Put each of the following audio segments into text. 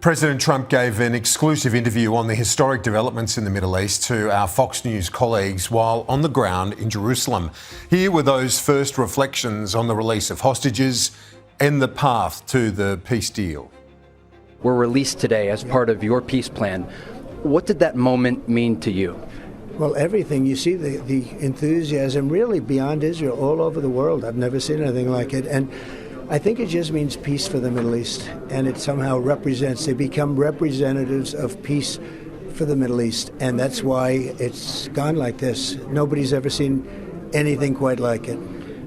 President Trump gave an exclusive interview on the historic developments in the Middle East to our Fox News colleagues while on the ground in Jerusalem. Here were those first reflections on the release of hostages and the path to the peace deal. Were released today as part of your peace plan. What did that moment mean to you? Well, everything. You see the enthusiasm really beyond Israel, all over the world. I've never seen anything like it. And I think it just means peace for the Middle East. And it somehow represents, they become representatives of peace for the Middle East. And that's why it's gone like this. Nobody's ever seen anything quite like it.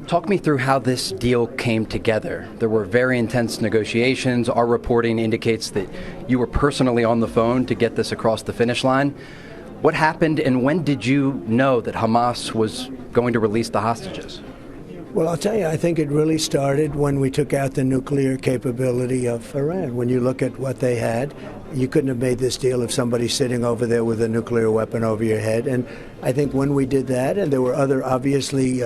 Talk me through how this deal came together. There were very intense negotiations. Our reporting indicates that you were personally on the phone to get this across the finish line. What happened, and when did you know that Hamas was going to release the hostages? Well, I'll tell you, I think it really started when we took out the nuclear capability of Iran. When you look at what they had, you couldn't have made this deal if somebody's sitting over there with a nuclear weapon over your head. And I think when we did that, and there were other obviously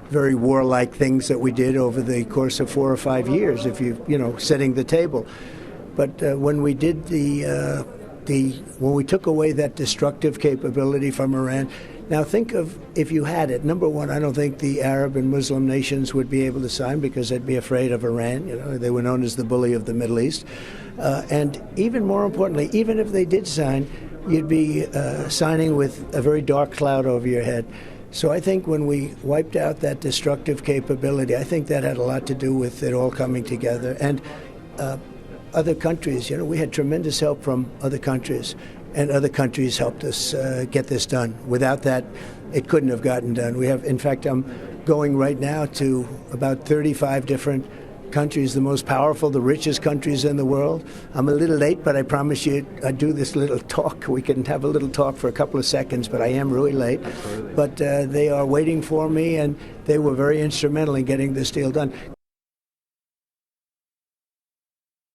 very warlike things that we did over the course of 4 or 5 years, if you setting the table. But when we did when we took away that destructive capability from Iran, now think of if you had it. Number one, I don't think the Arab and Muslim nations would be able to sign because they'd be afraid of Iran. They were known as the bully of the Middle East. And even more importantly, even if they did sign, you'd be signing with a very dark cloud over your head. So I think when we wiped out that destructive capability, I think that had a lot to do with it all coming together. And other countries, we had tremendous help from other countries, and other countries helped us get this done. Without that, it couldn't have gotten done. In fact, I'm going right now to about 35 different countries, the most powerful, the richest countries in the world. I'm a little late, but I promise you I'd do this little talk. We can have a little talk for a couple of seconds, but I am really late. Absolutely. But they are waiting for me, and they were very instrumental in getting this deal done.